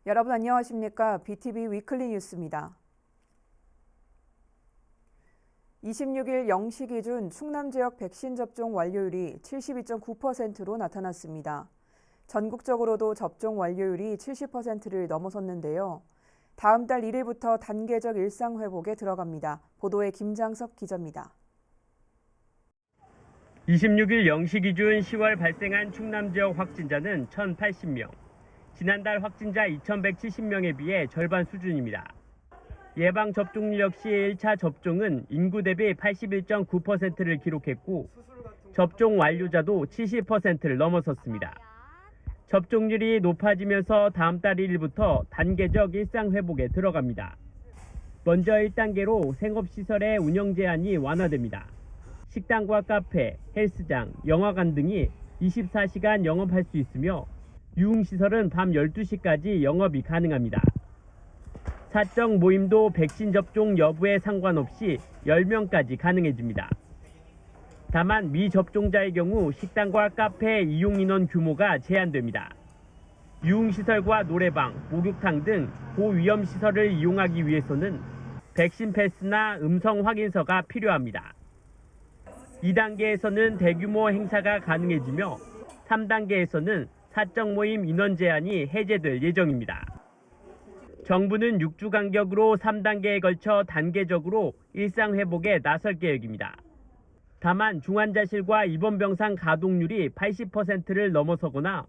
여러분 안녕하십니까? BTV 위클리 뉴스입니다. 26일 0시 기준 충남 지역 백신 접종 완료율이 72.9%로 나타났습니다. 전국적으로도 접종 완료율이 70%를 넘어섰는데요. 다음 달 1일부터 단계적 일상 회복에 들어갑니다. 보도에 김장석 기자입니다. 26일 0시 기준 10월 발생한 충남 지역 확진자는 1,080명. 지난달 확진자 2,170명에 비해 절반 수준입니다. 예방접종률 역시 1차 접종은 인구 대비 81.9%를 기록했고 접종 완료자도 70%를 넘어섰습니다. 접종률이 높아지면서 다음 달 1일부터 단계적 일상 회복에 들어갑니다. 먼저 1단계로 생업시설의 운영 제한이 완화됩니다. 식당과 카페, 헬스장, 영화관 등이 24시간 영업할 수 있으며 유흥시설은 밤 12시까지 영업이 가능합니다. 사적 모임도 백신 접종 여부에 상관없이 10명까지 가능해집니다. 다만 미접종자의 경우 식당과 카페 이용 인원 규모가 제한됩니다. 유흥시설과 노래방, 목욕탕 등 고위험 시설을 이용하기 위해서는 백신 패스나 음성 확인서가 필요합니다. 2단계에서는 대규모 행사가 가능해지며 3단계에서는 사적 모임 인원 제한이 해제될 예정입니다. 정부는 6주 간격으로 3단계에 걸쳐 단계적으로 일상 회복에 나설 계획입니다. 다만 중환자실과 입원병상 가동률이 80%를 넘어서거나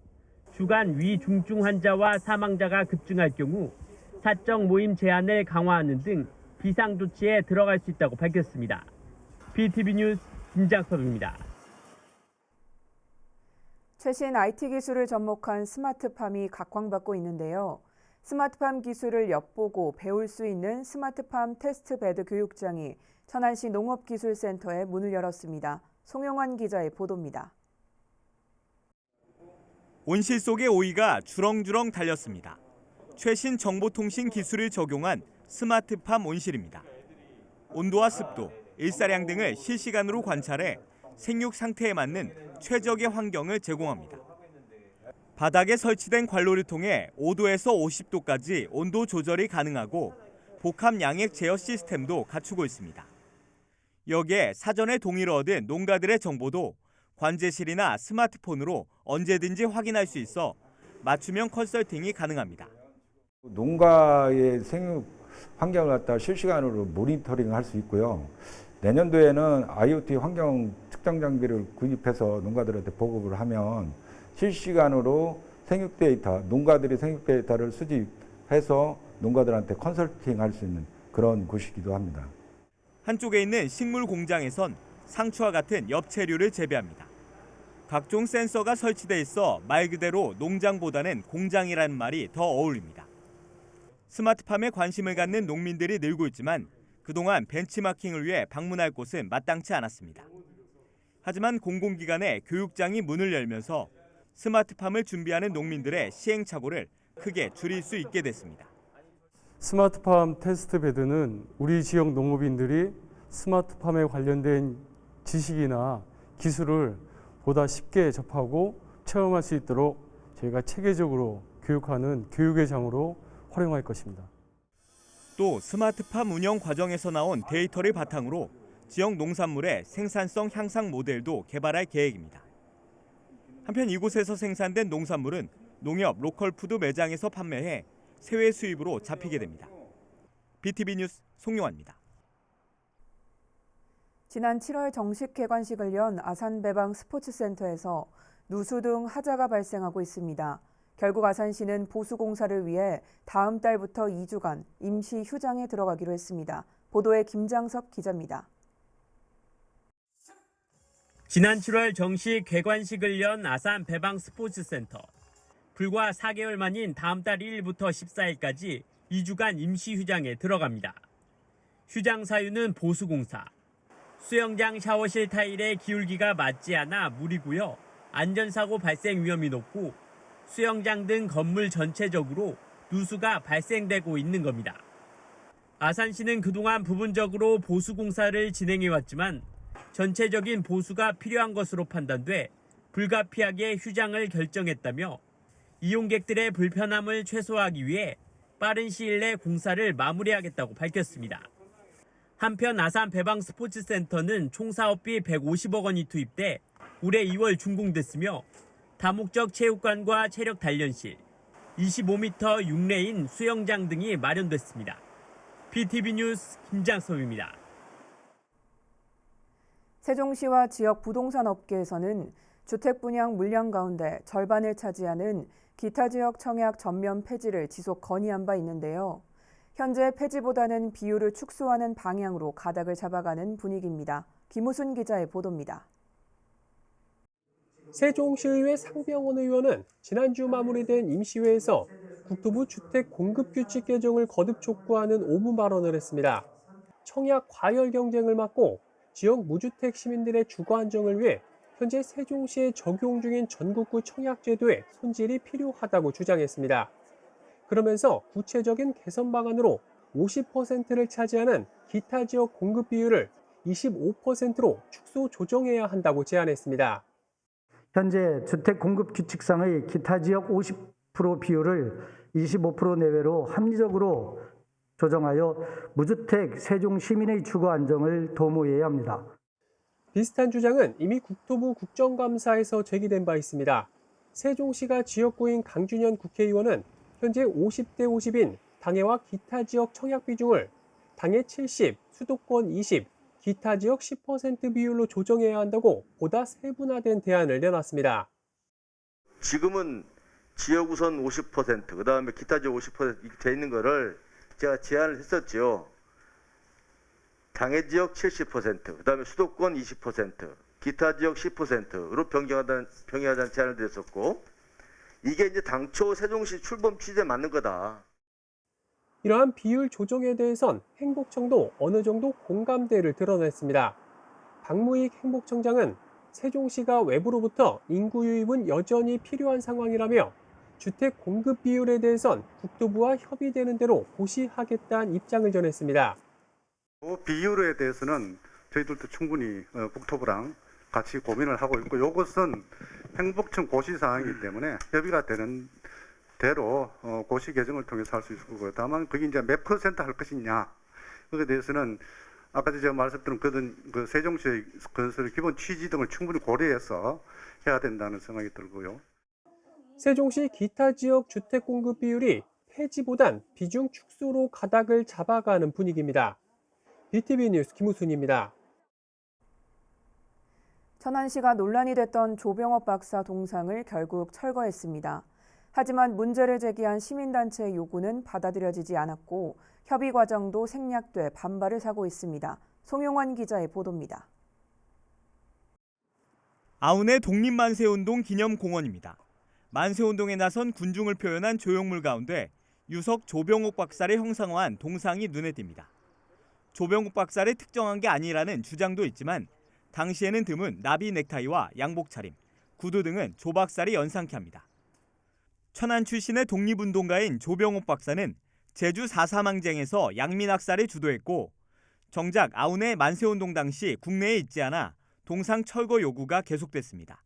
주간 위중증 환자와 사망자가 급증할 경우 사적 모임 제한을 강화하는 등 비상조치에 들어갈 수 있다고 밝혔습니다. BTV 뉴스 김장섭입니다. 최신 IT 기술을 접목한 스마트팜이 각광받고 있는데요. 스마트팜 기술을 엿보고 배울 수 있는 스마트팜 테스트베드 교육장이 천안시 농업기술센터에 문을 열었습니다. 송영환 기자의 보도입니다. 온실 속의 오이가 주렁주렁 달렸습니다. 최신 정보통신 기술을 적용한 스마트팜 온실입니다. 온도와 습도, 일사량 등을 실시간으로 관찰해 생육 상태에 맞는 최적의 환경을 제공합니다. 바닥에 설치된 관로를 통해 5도에서 50도까지 온도 조절이 가능하고 복합 양액 제어 시스템도 갖추고 있습니다. 여기에 사전에 동의를 얻은 농가들의 정보도 관제실이나 스마트폰으로 언제든지 확인할 수 있어 맞춤형 컨설팅이 가능합니다. 농가의 생육 환경을 갖다 실시간으로 모니터링할 수 있고요. 내년도에는 IoT 환경 측정 장비를 구입해서 농가들한테 보급을 하면 실시간으로 생육 데이터, 농가들이 생육 데이터를 수집해서 농가들한테 컨설팅할 수 있는 그런 곳이기도 합니다. 한쪽에 있는 식물 공장에선 상추와 같은 엽채류를 재배합니다. 각종 센서가 설치돼 있어 말 그대로 농장보다는 공장이라는 말이 더 어울립니다. 스마트팜에 관심을 갖는 농민들이 늘고 있지만 그동안 벤치마킹을 위해 방문할 곳은 마땅치 않았습니다. 하지만 공공기관의 교육장이 문을 열면서 스마트팜을 준비하는 농민들의 시행착오를 크게 줄일 수 있게 됐습니다. 스마트팜 테스트베드는 우리 지역 농업인들이 스마트팜에 관련된 지식이나 기술을 보다 쉽게 접하고 체험할 수 있도록 저희가 체계적으로 교육하는 교육의 장으로 활용할 것입니다. 또 스마트팜 운영 과정에서 나온 데이터를 바탕으로 지역 농산물의 생산성 향상 모델도 개발할 계획입니다. 한편 이곳에서 생산된 농산물은 농협 로컬푸드 매장에서 판매해 세외 수입으로 잡히게 됩니다. BTV 뉴스 송용환입니다. 지난 7월 정식 개관식을 연 아산배방 스포츠센터에서 누수 등 하자가 발생하고 있습니다. 결국 아산시는 보수공사를 위해 다음 달부터 2주간 임시 휴장에 들어가기로 했습니다. 보도에 김장섭 기자입니다. 지난 7월 정식 개관식을 연 아산 배방 스포츠센터. 불과 4개월 만인 다음 달 1일부터 14일까지 2주간 임시 휴장에 들어갑니다. 휴장 사유는 보수공사. 수영장 샤워실 타일의 기울기가 맞지 않아 물이 고여 안전사고 발생 위험이 높고 수영장 등 건물 전체적으로 누수가 발생되고 있는 겁니다. 아산시는 그동안 부분적으로 보수공사를 진행해왔지만 전체적인 보수가 필요한 것으로 판단돼 불가피하게 휴장을 결정했다며 이용객들의 불편함을 최소화하기 위해 빠른 시일 내 공사를 마무리하겠다고 밝혔습니다. 한편 아산 배방 스포츠센터는 총 사업비 150억 원이 투입돼 올해 2월 준공됐으며 다목적 체육관과 체력 단련실, 25m 6레인 수영장 등이 마련됐습니다. BTV 뉴스 김장섭입니다. 세종시와 지역 부동산 업계에서는 주택 분양 물량 가운데 절반을 차지하는 기타 지역 청약 전면 폐지를 지속 건의한 바 있는데요. 현재 폐지보다는 비율을 축소하는 방향으로 가닥을 잡아가는 분위기입니다. 김우순 기자의 보도입니다. 세종시의회 상병원 의원은 지난주 마무리된 임시회에서 국토부 주택 공급 규칙 개정을 거듭 촉구하는 오문 발언을 했습니다. 청약 과열 경쟁을 막고 지역 무주택 시민들의 주거 안정을 위해 현재 세종시에 적용 중인 전국구 청약제도에 손질이 필요하다고 주장했습니다. 그러면서 구체적인 개선 방안으로 50%를 차지하는 기타 지역 공급 비율을 25%로 축소 조정해야 한다고 제안했습니다. 현재 주택 공급 규칙상의 기타 지역 50% 비율을 25% 내외로 합리적으로 조정하여 무주택 세종 시민의 주거 안정을 도모해야 합니다. 비슷한 주장은 이미 국토부 국정감사에서 제기된 바 있습니다. 세종시가 지역구인 강준현 국회의원은 현재 50대 50인 당해와 기타 지역 청약 비중을 당해 70, 수도권 20, 기타 지역 10% 비율로 조정해야 한다고 보다 세분화된 대안을 내놨습니다. 지금은 지역 우선 50%, 그다음에 기타 지역 50% 이렇게 돼 있는 거를 제가 제안을 했었죠. 당해 지역 70%, 그다음에 수도권 20%, 기타 지역 10%로 병행하자는 제안을 드렸었고, 이게 이제 당초 세종시 출범 취지에 맞는 거다. 이러한 비율 조정에 대해선 행복청도 어느 정도 공감대를 드러냈습니다. 박무익 행복청장은 세종시가 외부로부터 인구 유입은 여전히 필요한 상황이라며 주택 공급 비율에 대해선 국토부와 협의되는 대로 고시하겠다는 입장을 전했습니다. 비율에 대해서는 저희들도 충분히 국토부랑 같이 고민을 하고 있고, 이것은 행복청 고시 사항이기 때문에 협의가 되는 대로 고시 개정을 통해서 할 수 있을 거고요. 다만 그게 이제 몇 % 할 것이냐, 그에 대해서는 아까 제가 말씀드린 그 세종시의 건설 기본 취지 등을 충분히 고려해서 해야 된다는 생각이 들고요. 세종시 기타 지역 주택 공급 비율이 폐지보단 비중 축소로 가닥을 잡아가는 분위기입니다. BTV 뉴스 김우순입니다. 천안시가 논란이 됐던 조병업 박사 동상을 결국 철거했습니다. 하지만 문제를 제기한 시민단체의 요구는 받아들여지지 않았고 협의 과정도 생략돼 반발을 사고 있습니다. 송용환 기자의 보도입니다. 아운의 독립만세운동 기념공원입니다. 만세운동에 나선 군중을 표현한 조형물 가운데 유석 조병옥 박사를 형상화한 동상이 눈에 띕니다. 조병옥 박사를 특정한 게 아니라는 주장도 있지만 당시에는 드문 나비 넥타이와 양복 차림, 구두 등은 조 박사를 연상케 합니다. 천안 출신의 독립운동가인 조병옥 박사는 제주 4.3항쟁에서 양민학살을 주도했고, 정작 아운의 만세운동 당시 국내에 있지 않아 동상 철거 요구가 계속됐습니다.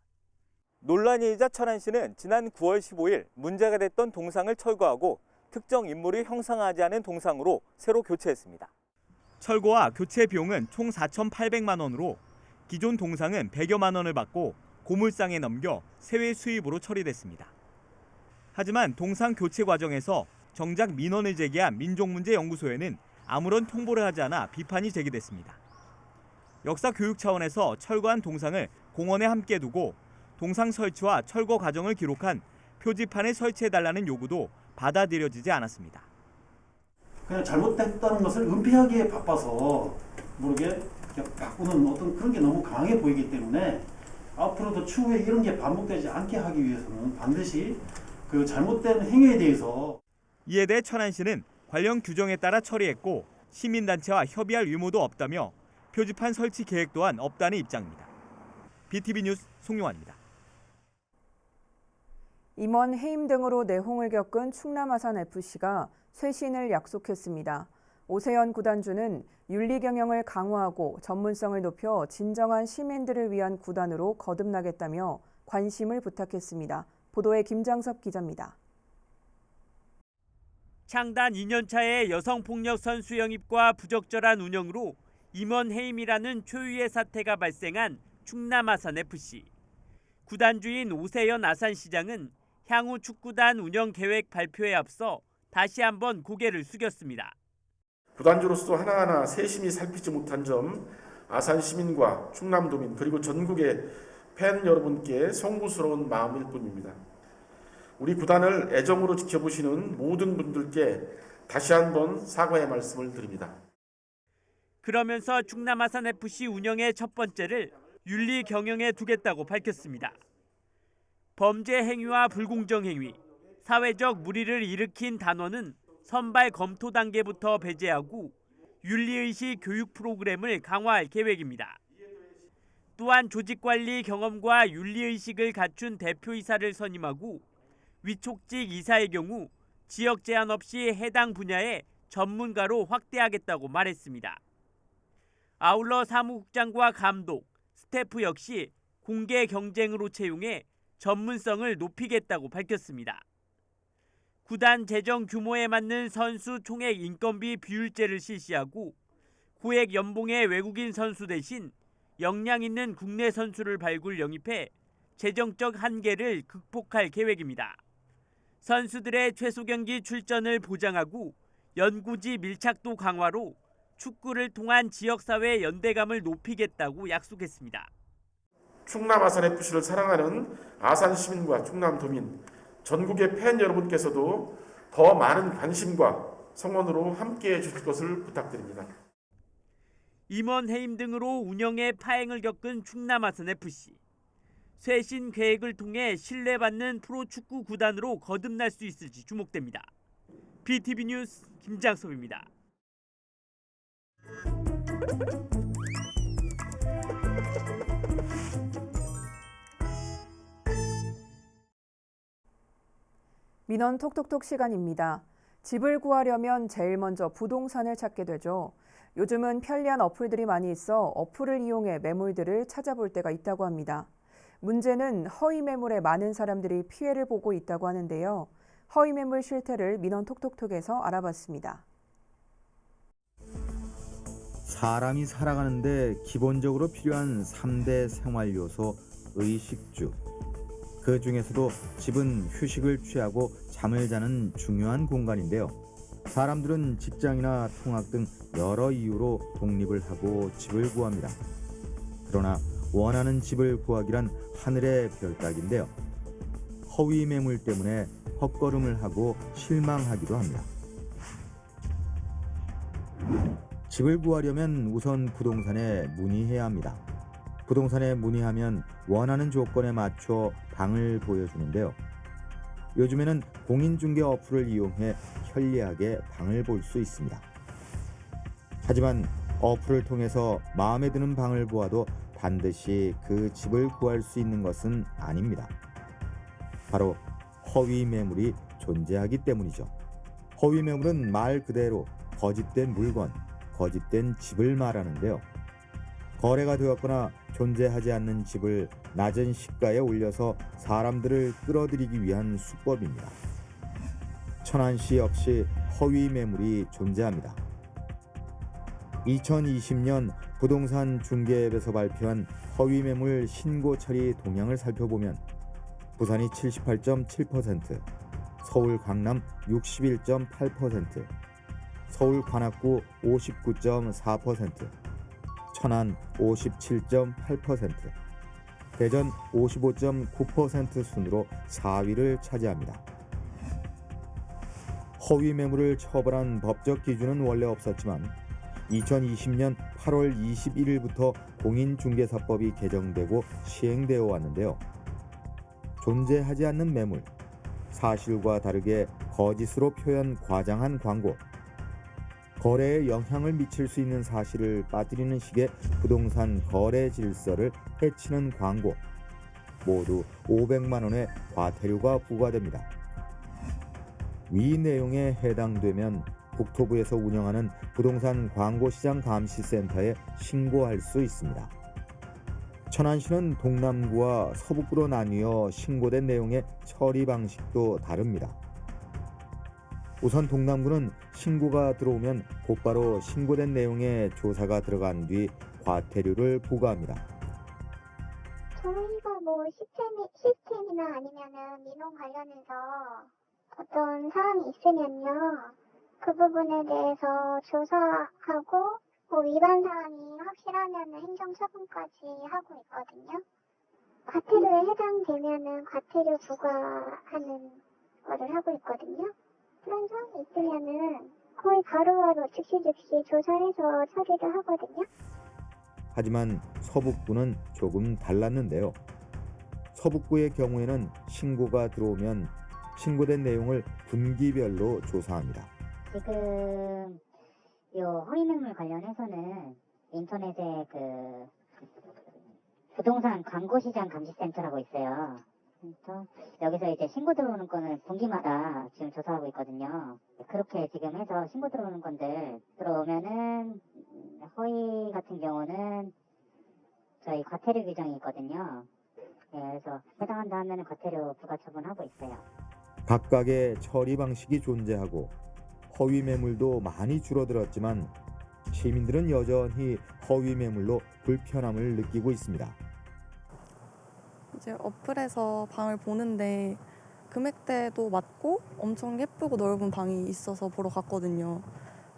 논란이 일자 천안시는 지난 9월 15일 문제가 됐던 동상을 철거하고 특정 인물을 형상화하지 않은 동상으로 새로 교체했습니다. 철거와 교체 비용은 총 4,800만 원으로 기존 동상은 100여만 원을 받고 고물상에 넘겨 세외 수입으로 처리됐습니다. 하지만 동상 교체 과정에서 정작 민원을 제기한 민족문제연구소에는 아무런 통보를 하지 않아 비판이 제기됐습니다. 역사 교육 차원에서 철거한 동상을 공원에 함께 두고 동상 설치와 철거 과정을 기록한 표지판을 설치해달라는 요구도 받아들여지지 않았습니다. 그냥 잘못됐다는 것을 은폐하기에 바빠서 모르게 바꾸는 어떤 그런 게 너무 강하게 보이기 때문에 앞으로도 추후에 이런 게 반복되지 않게 하기 위해서는 반드시 그 잘못된 행위에 대해서 이에 대해 천안시는 관련 규정에 따라 처리했고 시민단체와 협의할 의무도 없다며 표지판 설치 계획 또한 없다는 입장입니다. BTV 뉴스 송용환입니다. 임원 해임 등으로 내홍을 겪은 충남 아산FC가 쇄신을 약속했습니다. 오세현 구단주는 윤리 경영을 강화하고 전문성을 높여 진정한 시민들을 위한 구단으로 거듭나겠다며 관심을 부탁했습니다. 보도에 김장섭 기자입니다. 창단 2년차의 여성폭력 선수 영입과 부적절한 운영으로 임원 해임이라는 초유의 사태가 발생한 충남 아산FC. 구단주인 오세연 아산시장은 향후 축구단 운영 계획 발표에 앞서 다시 한번 고개를 숙였습니다. 구단주로서 하나하나 세심히 살피지 못한 점 아산 시민과 충남도민 그리고 전국의 팬 여러분께 송구스러운 마음일 뿐입니다. 우리 구단을 애정으로 지켜보시는 모든 분들께 다시 한번 사과의 말씀을 드립니다. 그러면서 충남 아산FC 운영의 첫 번째를 윤리 경영에 두겠다고 밝혔습니다. 범죄 행위와 불공정 행위, 사회적 물의를 일으킨 단원은 선발 검토 단계부터 배제하고 윤리의식 교육 프로그램을 강화할 계획입니다. 또한 조직관리 경험과 윤리의식을 갖춘 대표이사를 선임하고 위촉직 이사의 경우 지역 제한 없이 해당 분야의 전문가로 확대하겠다고 말했습니다. 아울러 사무국장과 감독, 스태프 역시 공개 경쟁으로 채용해 전문성을 높이겠다고 밝혔습니다. 구단 재정 규모에 맞는 선수 총액 인건비 비율제를 실시하고 고액 연봉의 외국인 선수 대신 역량 있는 국내 선수를 발굴 영입해 재정적 한계를 극복할 계획입니다. 선수들의 최소 경기 출전을 보장하고 연고지 밀착도 강화로 축구를 통한 지역사회 연대감을 높이겠다고 약속했습니다. 충남 아산FC를 사랑하는 아산 시민과 충남도민, 전국의 팬 여러분께서도 더 많은 관심과 성원으로 함께해 주실 것을 부탁드립니다. 임원 해임 등으로 운영에 파행을 겪은 충남 아산FC. 쇄신 계획을 통해 신뢰받는 프로축구 구단으로 거듭날 수 있을지 주목됩니다. BTV 뉴스 김장섭입니다. 민원 톡톡톡 시간입니다. 집을 구하려면 제일 먼저 부동산을 찾게 되죠. 요즘은 편리한 어플들이 많이 있어 어플을 이용해 매물들을 찾아볼 때가 있다고 합니다. 문제는 허위 매물에 많은 사람들이 피해를 보고 있다고 하는데요. 허위 매물 실태를 민원 톡톡톡에서 알아봤습니다. 사람이 살아가는데 기본적으로 필요한 3대 생활 요소 의식주. 그 중에서도 집은 휴식을 취하고 잠을 자는 중요한 공간인데요. 사람들은 직장이나 통학 등 여러 이유로 독립을 하고 집을 구합니다. 그러나 원하는 집을 구하기란 하늘의 별 따기인데요. 허위 매물 때문에 헛걸음을 하고 실망하기도 합니다. 집을 구하려면 우선 부동산에 문의해야 합니다. 부동산에 문의하면 원하는 조건에 맞춰 방을 보여주는데요. 요즘에는 공인중개 어플을 이용해 편리하게 방을 볼 수 있습니다. 하지만 어플을 통해서 마음에 드는 방을 보아도 반드시 그 집을 구할 수 있는 것은 아닙니다. 바로 허위 매물이 존재하기 때문이죠. 허위 매물은 말 그대로 거짓된 물건, 거짓된 집을 말하는데요. 거래가 되었거나 존재하지 않는 집을 낮은 시가에 올려서 사람들을 끌어들이기 위한 수법입니다. 천안시 역시 허위 매물이 존재합니다. 2020년 부동산 중개앱에서 발표한 허위 매물 신고 처리 동향을 살펴보면 부산이 78.7%, 서울 강남 61.8%, 서울 관악구 59.4%, 천안 57.8%, 대전 55.9% 순으로 4위를 차지합니다. 허위 매물을 처벌한 법적 기준은 원래 없었지만 2020년 8월 21일부터 공인중개사법이 개정되고 시행되어 왔는데요. 존재하지 않는 매물, 사실과 다르게 거짓으로 표현 과장한 광고, 거래에 영향을 미칠 수 있는 사실을 빠뜨리는 식의 부동산 거래 질서를 해치는 광고, 모두 500만 원의 과태료가 부과됩니다. 위 내용에 해당되면 국토부에서 운영하는 부동산 광고시장 감시센터에 신고할 수 있습니다. 천안시는 동남구와 서북구로 나뉘어 신고된 내용의 처리 방식도 다릅니다. 우선 동남구는 신고가 들어오면 곧바로 신고된 내용의 조사가 들어간 뒤 과태료를 부과합니다. 저희가 뭐 시스템이나 아니면은 민원 관련해서 어떤 사항이 있으면요, 그 부분에 대해서 조사하고 뭐 위반 사항이 확실하면은 행정처분까지 하고 있거든요. 과태료에 해당되면은 과태료 부과하는 거를 하고 있거든요. 그런 사항이 있으면은 거의 바로바로 즉시 조사해서 처리를 하거든요. 하지만 서북구는 조금 달랐는데요. 서북구의 경우에는 신고가 들어오면 신고된 내용을 분기별로 조사합니다. 지금 요 허위맹물 관련해서는 인터넷에 그 부동산 광고시장 감시센터라고 있어요. 그래서 여기서 이제 신고 들어오는 건을 분기마다 지금 조사하고 있거든요. 그렇게 지금 해서 신고 들어오는 건들 들어오면은 허위 같은 경우는 저희 과태료 규정이 있거든요. 그래서 해당한다 하면은 과태료 부과 처분하고 있어요. 각각의 처리 방식이 존재하고 허위 매물도 많이 줄어들었지만 시민들은 여전히 허위 매물로 불편함을 느끼고 있습니다. 이제 어플에서 방을 보는데 금액대도 맞고 엄청 예쁘고 넓은 방이 있어서 보러 갔거든요.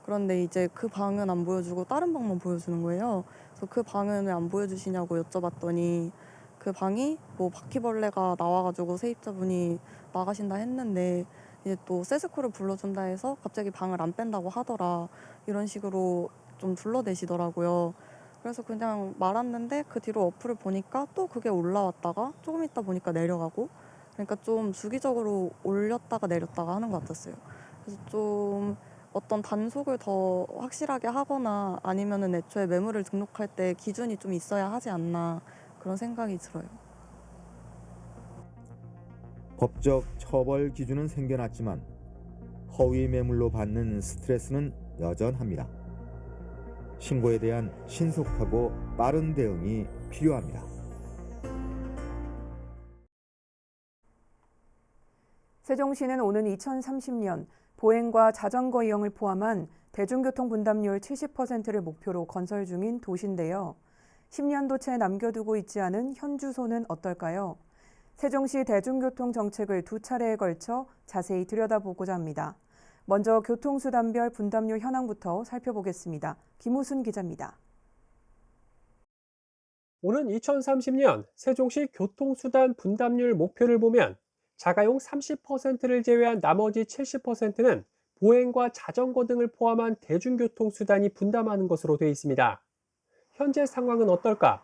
그런데 이제 그 방은 안 보여주고 다른 방만 보여주는 거예요. 그래서 그 방은 왜 안 보여주시냐고 여쭤봤더니 그 방이 뭐 바퀴벌레가 나와가지고 세입자분이 나가신다 했는데 이제 또 세스코를 불러준다 해서 갑자기 방을 안 뺀다고 하더라. 이런 식으로 좀 둘러대시더라고요. 그래서 그냥 말았는데 그 뒤로 어플을 보니까 또 그게 올라왔다가 조금 있다 보니까 내려가고, 그러니까 좀 주기적으로 올렸다가 내렸다가 하는 것 같았어요. 그래서 좀 어떤 단속을 더 확실하게 하거나 아니면은 애초에 매물을 등록할 때 기준이 좀 있어야 하지 않나, 그런 생각이 들어요. 법적 처벌 기준은 생겨났지만 허위 매물로 받는 스트레스는 여전합니다. 신고에 대한 신속하고 빠른 대응이 필요합니다. 세종시는 오는 2030년 보행과 자전거 이용을 포함한 대중교통 분담률 70%를 목표로 건설 중인 도시인데요. 10년도 채 남겨두고 있지 않은 현주소는 어떨까요? 세종시 대중교통 정책을 두 차례에 걸쳐 자세히 들여다보고자 합니다. 먼저 교통수단별 분담률 현황부터 살펴보겠습니다. 김우순 기자입니다. 오는 2030년 세종시 교통수단 분담률 목표를 보면 자가용 30%를 제외한 나머지 70%는 보행과 자전거 등을 포함한 대중교통수단이 분담하는 것으로 되어 있습니다. 현재 상황은 어떨까?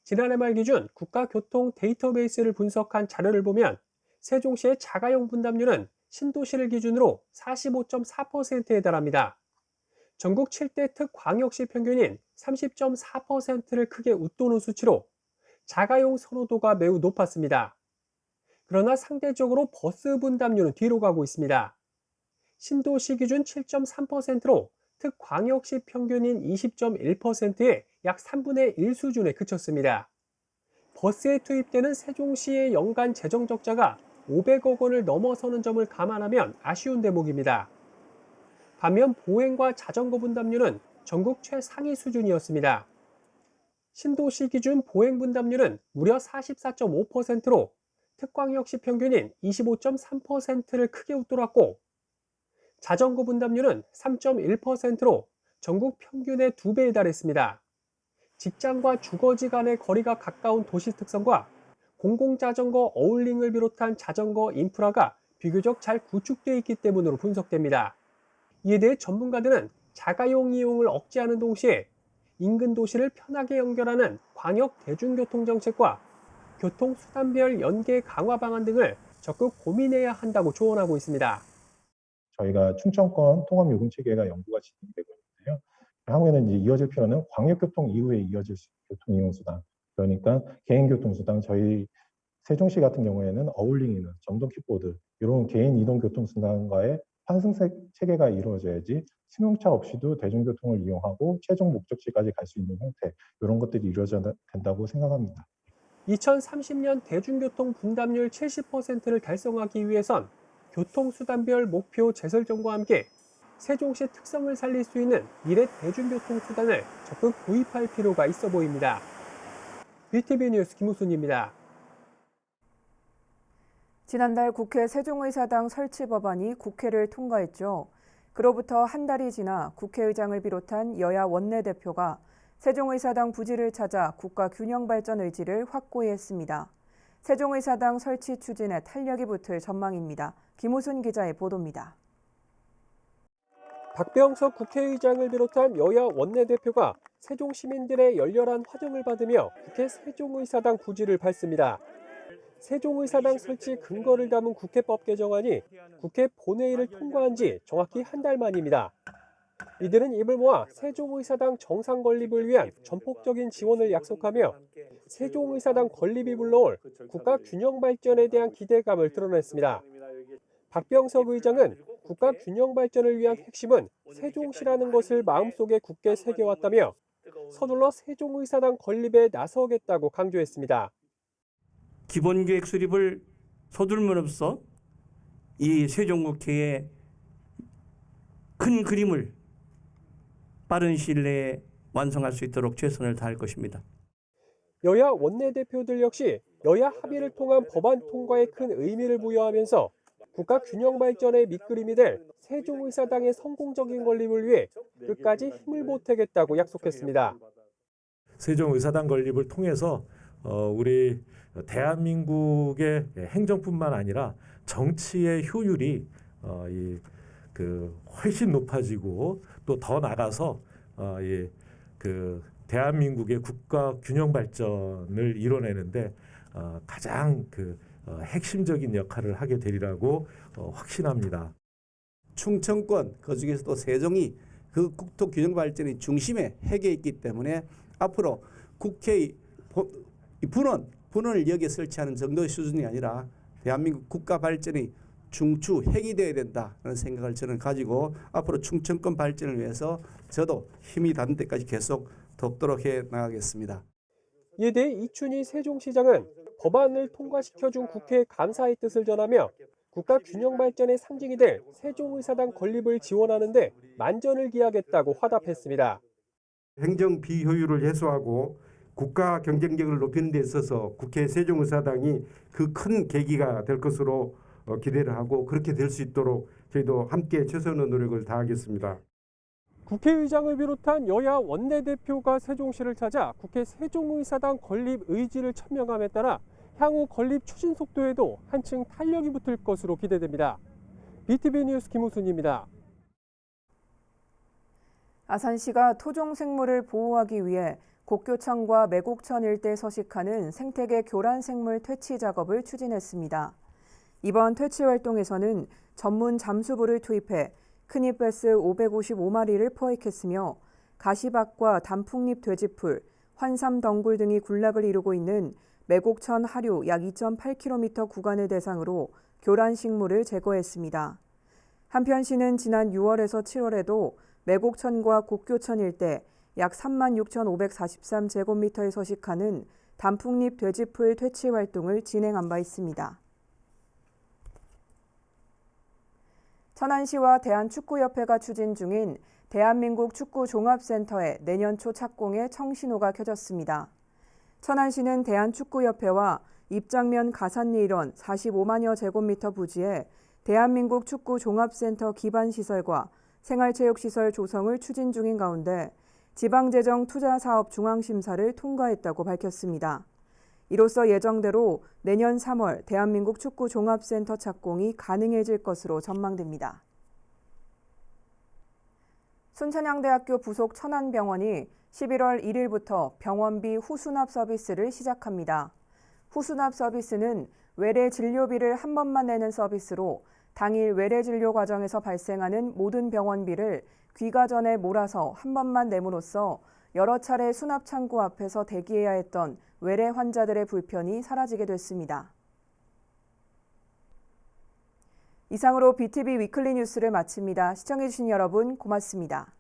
지난해 말 기준 국가교통 데이터베이스를 분석한 자료를 보면 세종시의 자가용 분담률은 신도시를 기준으로 45.4%에 달합니다. 전국 7대 특광역시 평균인 30.4%를 크게 웃도는 수치로 자가용 선호도가 매우 높았습니다. 그러나 상대적으로 버스 분담률은 뒤로 가고 있습니다. 신도시 기준 7.3%로 특광역시 평균인 20.1%의 약 3분의 1 수준에 그쳤습니다. 버스에 투입되는 세종시의 연간 재정 적자가 500억 원을 넘어서는 점을 감안하면 아쉬운 대목입니다. 반면 보행과 자전거 분담률은 전국 최상위 수준이었습니다. 신도시 기준 보행 분담률은 무려 44.5%로 특광역시 평균인 25.3%를 크게 웃돌았고, 자전거 분담률은 3.1%로 전국 평균의 2배에 달했습니다. 직장과 주거지 간의 거리가 가까운 도시 특성과 공공자전거 어울링을 비롯한 자전거 인프라가 비교적 잘 구축되어 있기 때문으로 분석됩니다. 이에 대해 전문가들은 자가용 이용을 억제하는 동시에 인근 도시를 편하게 연결하는 광역 대중교통 정책과 교통수단별 연계 강화 방안 등을 적극 고민해야 한다고 조언하고 있습니다. 저희가 충청권 통합요금체계가 연구가 진행되고 있는데요. 향후에는 이제 이어질 필요는 광역교통 이후에 이어질 교통이용수단, 그러니까 개인교통수단, 저희 세종시 같은 경우에는 어울링이나 전동 킥보드 이런 개인 이동교통수단과의 환승 체계가 이루어져야지 승용차 없이도 대중교통을 이용하고 최종 목적지까지 갈 수 있는 형태, 이런 것들이 이루어져야 된다고 생각합니다. 2030년 대중교통 분담률 70%를 달성하기 위해선 교통수단별 목표 재설정과 함께 세종시 특성을 살릴 수 있는 미래 대중교통 수단을 적극 도입할 필요가 있어 보입니다. BTV 뉴스 김우순입니다. 지난달 국회 세종의사당 설치 법안이 국회를 통과했죠. 그로부터 한 달이 지나 국회의장을 비롯한 여야 원내대표가 세종의사당 부지를 찾아 국가 균형 발전 의지를 확고히 했습니다. 세종의사당 설치 추진에 탄력이 붙을 전망입니다. 김우순 기자의 보도입니다. 박병석 국회의장을 비롯한 여야 원내대표가 세종 시민들의 열렬한 환영을 받으며 국회 세종의사당 부지를 밟습니다. 세종의사당 설치 근거를 담은 국회법 개정안이 국회 본회의를 통과한 지 정확히 한 달 만입니다. 이들은 입을 모아 세종의사당 정상 건립을 위한 전폭적인 지원을 약속하며 세종의사당 건립이 불러올 국가 균형 발전에 대한 기대감을 드러냈습니다. 박병석 의장은 국가 균형 발전을 위한 핵심은 세종시라는 것을 마음속에 굳게 새겨왔다며 서둘러 세종의사당 건립에 나서겠다고 강조했습니다. 기본계획 수립을 서둘럼으로써 이 세종국회의 큰 그림을 빠른 시일 내에 완성할 수 있도록 최선을 다할 것입니다. 여야 원내대표들 역시 여야 합의를 통한 법안 통과에 큰 의미를 부여하면서 국가 균형 발전의 밑그림이 될 세종의사당의 성공적인 건립을 위해 끝까지 힘을 보태겠다고 약속했습니다. 세종의사당 건립을 통해서 우리 대한민국의 행정뿐만 아니라 정치의 효율이 훨씬 높아지고 또 더 나가서 대한민국의 국가 균형 발전을 이뤄내는데 가장 핵심적인 역할을 하게 되리라고 확신합니다. 충청권 그중에서도 세종이 그 국토 균형 발전의 중심에 핵에 있기 때문에 앞으로 국회의 분원을 여기에 설치하는 정도의 수준이 아니라 대한민국 국가 발전의 중추 핵이 되어야 된다는 생각을 저는 가지고 앞으로 충청권 발전을 위해서 저도 힘이 닿는 데까지 계속 돕도록 해 나가겠습니다. 이에 대해 이춘희 세종시장은 법안을 통과시켜준 국회에 감사의 뜻을 전하며 국가 균형 발전의 상징이 될 세종의사당 건립을 지원하는 데 만전을 기하겠다고 화답했습니다. 행정 비효율을 해소하고 국가 경쟁력을 높이는 데 있어서 국회 세종의사당이 그 큰 계기가 될 것으로 기대를 하고 그렇게 될 수 있도록 저희도 함께 최선의 노력을 다하겠습니다. 국회의장을 비롯한 여야 원내대표가 세종시를 찾아 국회 세종의사당 건립 의지를 천명함에 따라 향후 건립 추진 속도에도 한층 탄력이 붙을 것으로 기대됩니다. BTV 뉴스 김우순입니다. 아산시가 토종 생물을 보호하기 위해 곡교천과 매곡천 일대 서식하는 생태계 교란 생물 퇴치 작업을 추진했습니다. 이번 퇴치 활동에서는 전문 잠수부를 투입해 큰잎베스 555마리를 포획했으며 가시밭과 단풍잎 돼지풀, 환삼 덩굴 등이 군락을 이루고 있는 매곡천 하류 약 2.8km 구간을 대상으로 교란 식물을 제거했습니다. 한편 시는 지난 6월에서 7월에도 매곡천과 곡교천 일대 약 36,543제곱미터에 서식하는 단풍잎 돼지풀 퇴치 활동을 진행한 바 있습니다. 천안시와 대한축구협회가 추진 중인 대한민국 축구종합센터의 내년 초 착공에 청신호가 켜졌습니다. 천안시는 대한축구협회와 입장면 가산리 일원 45만여 제곱미터 부지에 대한민국 축구종합센터 기반시설과 생활체육시설 조성을 추진 중인 가운데 지방재정투자사업 중앙심사를 통과했다고 밝혔습니다. 이로써 예정대로 내년 3월 대한민국 축구종합센터 착공이 가능해질 것으로 전망됩니다. 순천향대학교 부속 천안병원이 11월 1일부터 병원비 후수납 서비스를 시작합니다. 후수납 서비스는 외래 진료비를 한 번만 내는 서비스로 당일 외래 진료 과정에서 발생하는 모든 병원비를 귀가 전에 몰아서 한 번만 내므로써 여러 차례 수납 창구 앞에서 대기해야 했던 외래 환자들의 불편이 사라지게 됐습니다. 이상으로 BTV 위클리 뉴스를 마칩니다. 시청해주신 여러분 고맙습니다.